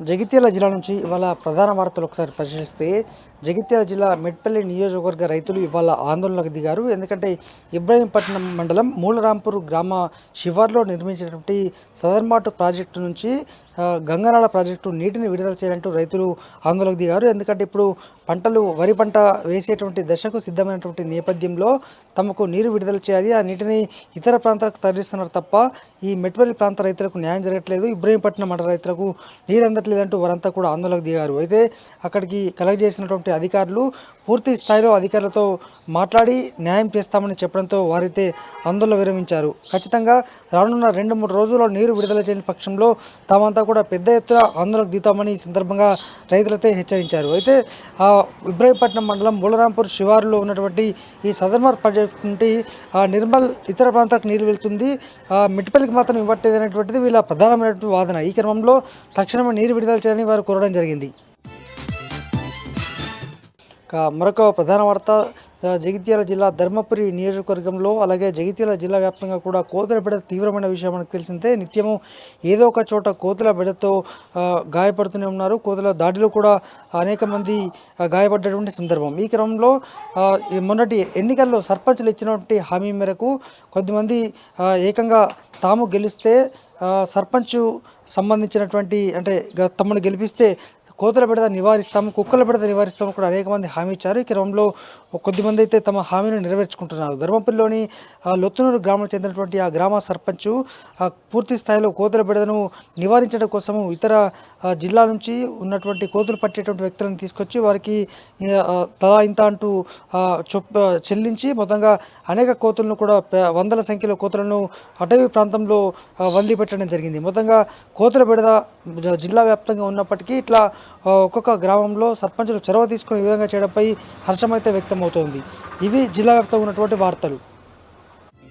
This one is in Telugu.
జగిత్యాల జిల్లా నుంచి ఇవాళ ప్రధాన వార్తలు ఒకసారి పరిశీలిస్తే జగిత్యాల జిల్లా మెట్పల్లి నియోజకవర్గ రైతులు ఇవాళ ఆందోళనకు దిగారు. ఎందుకంటే ఇబ్రాహీంపట్నం మండలం మూలరాంపూర్ గ్రామ శివార్లో నిర్మించినటువంటి సదర్మాటు ప్రాజెక్టు నుంచి గంగనాళ ప్రాజెక్టు నీటిని విడుదల చేయాలంటూ రైతులు ఆందోళనకు దిగారు. ఎందుకంటే ఇప్పుడు పంటలు వరి పంట వేసేటువంటి దశకు సిద్ధమైనటువంటి నేపథ్యంలో తమకు నీరు విడుదల చేయాలి, ఆ నీటిని ఇతర ప్రాంతాలకు తరలిస్తున్నారు తప్ప ఈ మెట్పల్లి ప్రాంత రైతులకు న్యాయం జరగట్లేదు, ఇబ్రాహీంపట్నం మండల రైతులకు నీరు అందట్లేదంటూ వారంతా కూడా ఆందోళనకు దిగారు. అయితే అక్కడికి కలెక్ట్ చేసినటువంటి అధికారులు పూర్తి స్థాయిలో అధికారులతో మాట్లాడి న్యాయం చేస్తామని చెప్పడంతో వారైతే ఆందోళన విరమించారు. ఖచ్చితంగా రానున్న 2-3 రోజుల్లో నీరు విడుదల చేయని పక్షంలో తామంతా కూడా పెద్ద ఎత్తున ఆందోళనకు దిగుతామని ఈ సందర్భంగా రైతులైతే హెచ్చరించారు. అయితే ఇబ్రాహీంపట్నం మండలం మూలరాంపూర్ శివారులో ఉన్నటువంటి ఈ సదర్మార్ ప్రాజెక్టు నుండి నిర్మల్ ఇతర ప్రాంతాలకు నీరు వెళ్తుంది, మిట్పల్లికి మాత్రం ఇవ్వట్లేదు అనేటువంటిది వీళ్ళ ప్రధానమైనటువంటి వాదన. ఈ క్రమంలో తక్షణమే నీరు విడుదల చేయాలని వారు కోరడం జరిగింది. మరొక ప్రధాన వార్త, జగిత్యాల జిల్లా ధర్మపురి నియోజకవర్గంలో అలాగే జగిత్యాల జిల్లా వ్యాప్తంగా కూడా కోతుల బెడద తీవ్రమైన విషయం మనకు తెలిసిందే. నిత్యము ఏదో ఒక చోట కోతుల బెడతో గాయపడుతూనే ఉన్నారు. కోతుల దాడిలో కూడా అనేక మంది గాయపడ్డటువంటి సందర్భం. ఈ క్రమంలో మొన్నటి ఎన్నికల్లో సర్పంచులు ఇచ్చినటువంటి హామీ మేరకు కొద్దిమంది ఏకంగా తాము గెలిస్తే సర్పంచ్ సంబంధించినటువంటి అంటే తమను గెలిపిస్తే కోతుల బెడద నివారిస్తాము, కుక్కల బెడద నివారిస్తాము కూడా అనేక మంది హామీ ఇచ్చారు. ఈ క్రమంలో కొద్దిమంది అయితే తమ హామీని నెరవేర్చుకుంటున్నారు. ధర్మపురిలోని లొత్తునూరు గ్రామం చెందినటువంటి ఆ గ్రామ సర్పంచ్ పూర్తి స్థాయిలో కోతుల బెడదను నివారించడం కోసము ఇతర జిల్లా నుంచి ఉన్నటువంటి కోతులు పట్టేటువంటి వ్యక్తులను తీసుకొచ్చి వారికి తలా ఇంత అంటూ చెల్లించి మొత్తంగా అనేక కోతులను కూడా వందల సంఖ్యలో కోతులను అటవీ ప్రాంతంలో వదిలిపెట్టడం జరిగింది. మొత్తంగా కోతుల బెడద జిల్లా వ్యాప్తంగా ఉన్నప్పటికీ ఇట్లా ఒక్కొక్క గ్రామంలో సర్పంచులు చొరవ తీసుకుని ఈ విధంగా చేయడంపై హర్షమైతే వ్యక్తమవుతోంది. ఇవి జిల్లా వ్యాప్తంగా ఉన్నటువంటి వార్తలు.